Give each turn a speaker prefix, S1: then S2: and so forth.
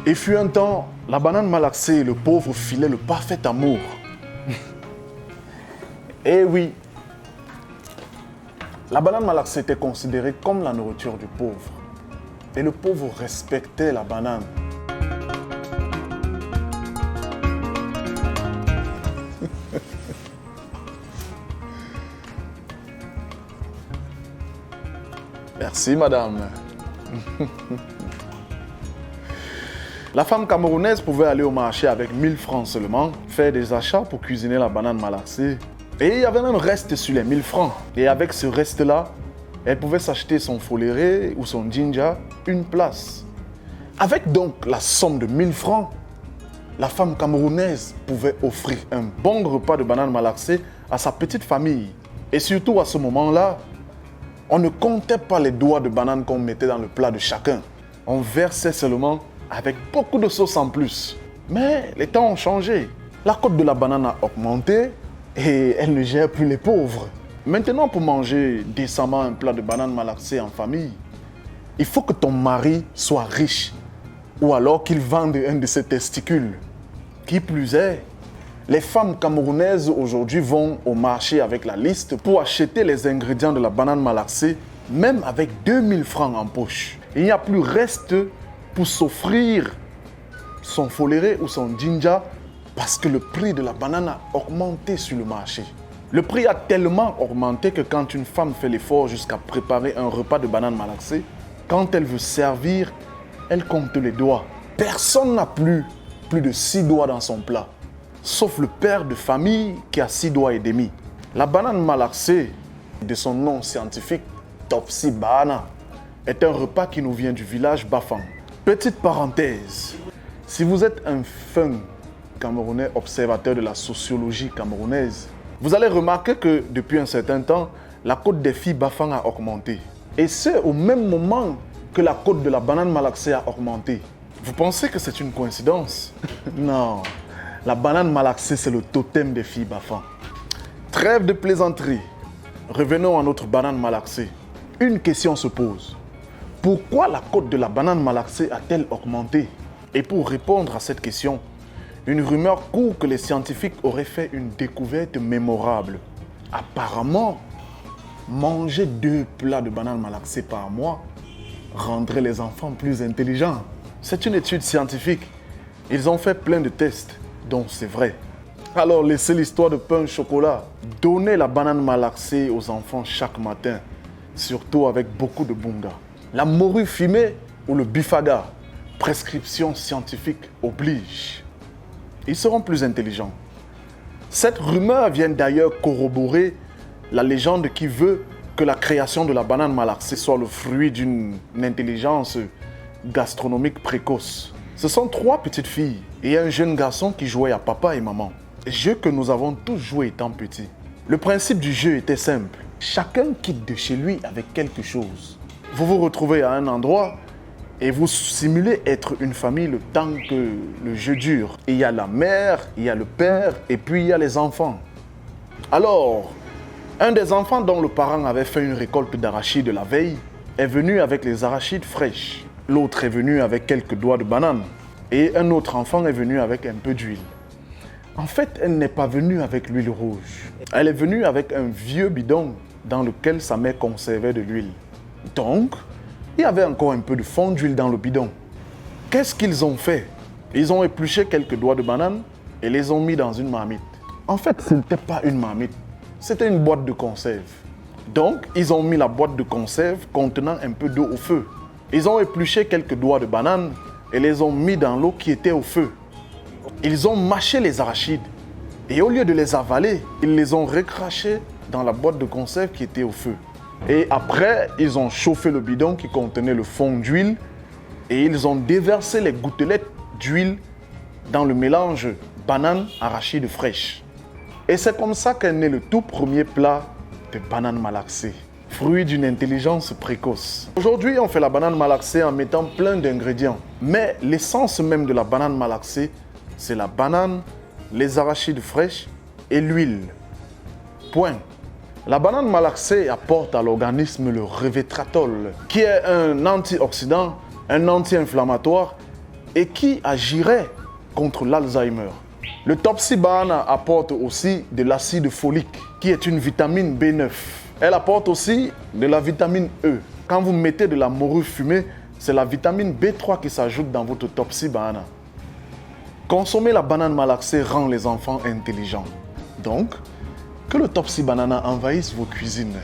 S1: Et fut un temps, la banane malaxée et le pauvre filaient le parfait amour. Eh oui, la banane malaxée était considérée comme la nourriture du pauvre. Et le pauvre respectait la banane. Merci, madame. La femme camerounaise pouvait aller au marché avec 1000 francs seulement, faire des achats pour cuisiner la banane malaxée. Et il y avait même reste sur les 1000 francs. Et avec ce reste-là, elle pouvait s'acheter son foléré ou son ginger, une place. Avec donc la somme de 1000 francs, la femme camerounaise pouvait offrir un bon repas de banane malaxée à sa petite famille. Et surtout à ce moment-là, on ne comptait pas les doigts de banane qu'on mettait dans le plat de chacun. On versait seulement avec beaucoup de sauce en plus. Mais les temps ont changé. La cote de la banane a augmenté et elle ne gère plus les pauvres. Maintenant, pour manger décemment un plat de banane malaxée en famille, il faut que ton mari soit riche ou alors qu'il vende un de ses testicules. Qui plus est, les femmes camerounaises aujourd'hui vont au marché avec la liste pour acheter les ingrédients de la banane malaxée, même avec 2000 francs en poche. Il n'y a plus reste pour s'offrir son foléré ou son ginger parce que le prix de la banane a augmenté sur le marché. Le prix a tellement augmenté que quand une femme fait l'effort jusqu'à préparer un repas de banane malaxée, quand elle veut servir, elle compte les doigts. Personne n'a plus de 6 doigts dans son plat, sauf le père de famille qui a 6 doigts et demi. La banane malaxée, de son nom scientifique Topsy Bahana, est un repas qui nous vient du village Bafang. Petite parenthèse, si vous êtes un fin camerounais observateur de la sociologie camerounaise, vous allez remarquer que depuis un certain temps, la cote des filles Bafang a augmenté. Et c'est au même moment que la cote de la banane malaxée a augmenté. Vous pensez que c'est une coïncidence? Non, la banane malaxée, c'est le totem des filles Bafang. Trêve de plaisanterie. Revenons à notre banane malaxée. Une question se pose. Pourquoi la cote de la banane malaxée a-t-elle augmenté? Et pour répondre à cette question, une rumeur court que les scientifiques auraient fait une découverte mémorable. Apparemment, manger 2 plats de banane malaxée par mois rendrait les enfants plus intelligents. C'est une étude scientifique. Ils ont fait plein de tests, donc c'est vrai. Alors laissez l'histoire de pain au chocolat. Donnez la banane malaxée aux enfants chaque matin, surtout avec beaucoup de bunga. La morue fumée ou le bifaga, prescription scientifique oblige. Ils seront plus intelligents. Cette rumeur vient d'ailleurs corroborer la légende qui veut que la création de la banane malaxée soit le fruit d'une intelligence gastronomique précoce. Ce sont 3 petites filles et un jeune garçon qui jouaient à papa et maman. Jeu que nous avons tous joué étant petits. Le principe du jeu était simple. Chacun quitte de chez lui avec quelque chose. Vous vous retrouvez à un endroit et vous simulez être une famille le temps que le jeu dure. Il y a la mère, il y a le père et puis il y a les enfants. Alors, un des enfants dont le parent avait fait une récolte d'arachides la veille est venu avec les arachides fraîches. L'autre est venu avec quelques doigts de banane. Et un autre enfant est venu avec un peu d'huile. En fait, elle n'est pas venue avec l'huile rouge. Elle est venue avec un vieux bidon dans lequel sa mère conservait de l'huile. Donc, il y avait encore un peu de fond d'huile dans le bidon. Qu'est-ce qu'ils ont fait? Ils ont épluché quelques doigts de banane et les ont mis dans une marmite. En fait, ce n'était pas une marmite, c'était une boîte de conserve. Donc, ils ont mis la boîte de conserve contenant un peu d'eau au feu. Ils ont épluché quelques doigts de banane et les ont mis dans l'eau qui était au feu. Ils ont mâché les arachides et au lieu de les avaler, ils les ont recrachés dans la boîte de conserve qui était au feu. Et après, ils ont chauffé le bidon qui contenait le fond d'huile et ils ont déversé les gouttelettes d'huile dans le mélange banane-arachide fraîche. Et c'est comme ça qu'est né le tout premier plat de banane malaxée, fruit d'une intelligence précoce. Aujourd'hui, on fait la banane malaxée en mettant plein d'ingrédients. Mais l'essence même de la banane malaxée, c'est la banane, les arachides fraîches et l'huile. Point. La banane malaxée apporte à l'organisme le resveratrol, qui est un antioxydant, un anti-inflammatoire et qui agirait contre l'Alzheimer. Le Topsy Banana apporte aussi de l'acide folique, qui est une vitamine B9. Elle apporte aussi de la vitamine E. Quand vous mettez de la morue fumée, c'est la vitamine B3 qui s'ajoute dans votre Topsy Banana. Consommer la banane malaxée rend les enfants intelligents. Donc, que le Topsy Banana envahisse vos cuisines.